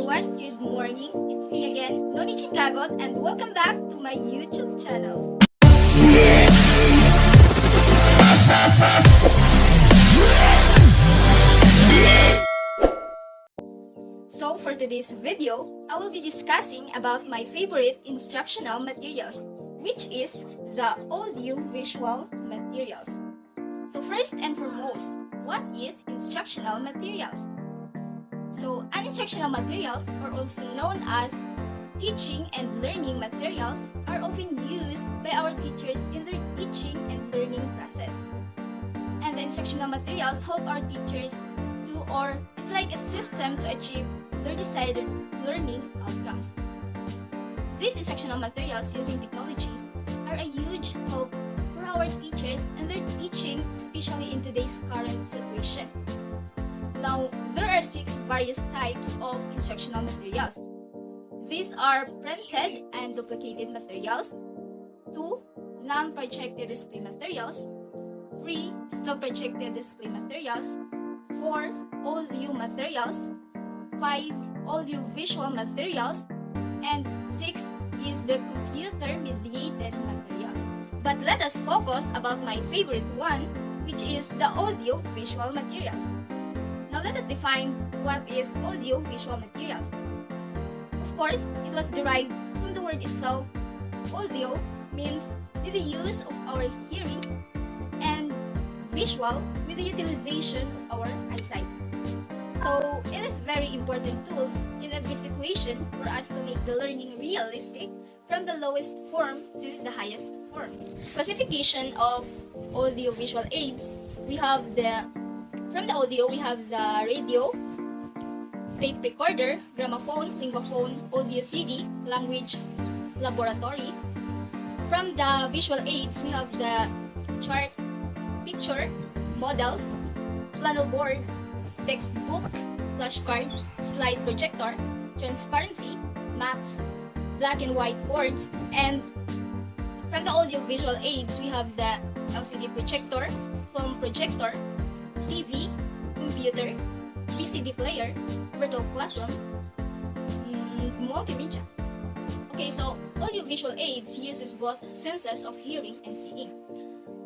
everyone, good morning. It's me again, Noni Chingagot, and welcome back to my YouTube channel. So for today's video, I will be discussing about my favorite instructional materials, which is the audio-visual materials. So first and foremost, what is instructional materials? So uninstructional materials, or also known as teaching and learning materials, are often used by our teachers in their teaching and learning process. And the instructional materials help our teachers to, or it's like a system to achieve their desired learning outcomes. These instructional materials using technology are a huge help for our teachers and their teaching, especially in today's current situation. Now, there are 6 various types of instructional materials. These are printed and duplicated materials, 2 non-projected display materials, 3 still projected display materials, 4 audio materials, 5 audio-visual materials, and 6 is the computer-mediated materials. But let us focus about my favorite one, which is the audio-visual materials. Now let us define what is audio-visual materials. Of course, it was derived from the word itself. Audio means with the use of our hearing, and visual with the utilization of our eyesight. So it is very important tools in every situation for us to make the learning realistic from the lowest form to the highest form. Classification of audio-visual aids, we have from the audio, we have the radio, tape recorder, gramophone, lingophone, audio CD, language laboratory. From the visual aids, we have the chart, picture, models, flannel board, textbook, flashcard, slide projector, transparency, maps, black and white boards, and from the audio-visual aids, we have the LCD projector, film projector, TV, computer, VCD player, virtual classroom, multimedia. Okay, so audio-visual aids uses both senses of hearing and seeing.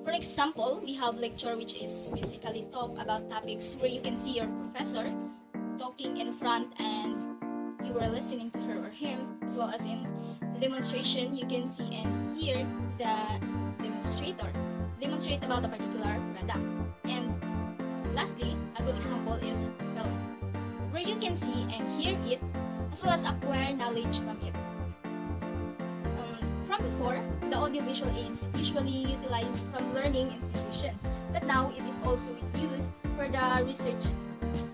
For example, we have lecture, which is basically talk about topics where you can see your professor talking in front and you are listening to her or him, as well as in demonstration, you can see and hear the demonstrator demonstrate about a particular product. And lastly, a good example is film, where you can see and hear it, as well as acquire knowledge from it. From before, the audiovisual aids usually utilized from learning institutions, but now it is also used for the research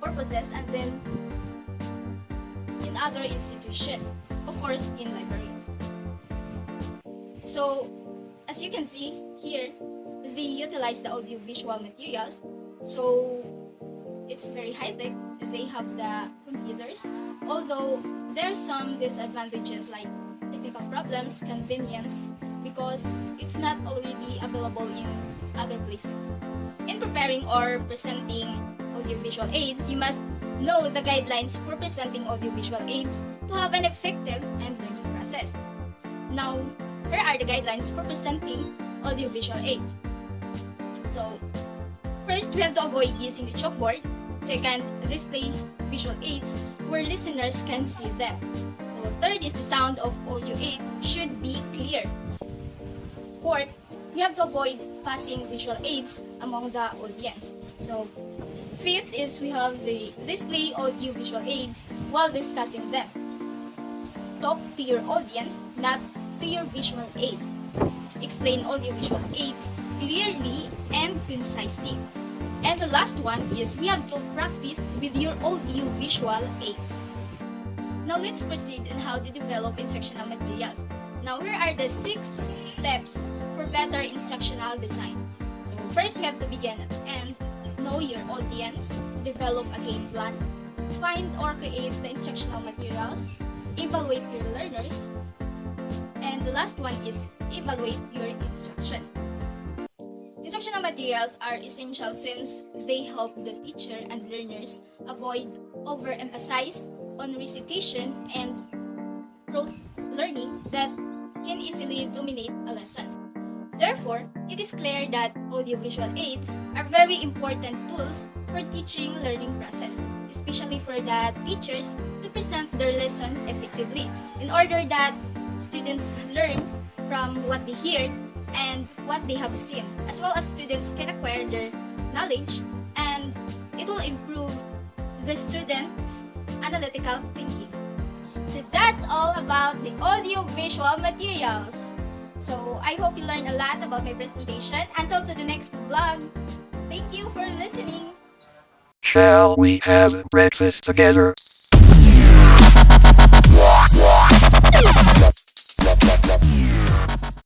purposes and then in other institutions, of course in libraries. So, as you can see here, they utilize the audiovisual materials. So it's very high-tech. They have the computers, although there are some disadvantages like technical problems, convenience, because it's not already available in other places. In preparing or presenting audiovisual aids, you must know the guidelines for presenting audiovisual aids to have an effective and learning process. Now, here are the guidelines for presenting audiovisual aids. So, first, we have to avoid using the chalkboard. Second, display visual aids where listeners can see them. So, third is the sound of audio aid should be clear. Fourth, we have to avoid passing visual aids among the audience. So, fifth is we have the display audio visual aids while discussing them. Talk to your audience, not to your visual aid. Explain audio visual aids clearly and concisely. And the last one is we have to practice with your audio-visual aids. Now let's proceed on how to develop instructional materials. Now here are the 6 steps for better instructional design. So first we have to begin at the end, know your audience, develop a game plan, find or create the instructional materials, evaluate your learners, and the last one is evaluate your instruction. Instructional materials are essential since they help the teacher and learners avoid overemphasize on recitation and rote learning that can easily dominate a lesson. Therefore, it is clear that audiovisual aids are very important tools for teaching learning process, especially for the teachers to present their lesson effectively in order that students learn from what they hear and what they have seen, as well as students can acquire their knowledge, and it will improve the students' analytical thinking. So that's all about the audio-visual materials. So I hope you learned a lot about my presentation. Until to the next vlog, thank you for listening. Shall we have breakfast together?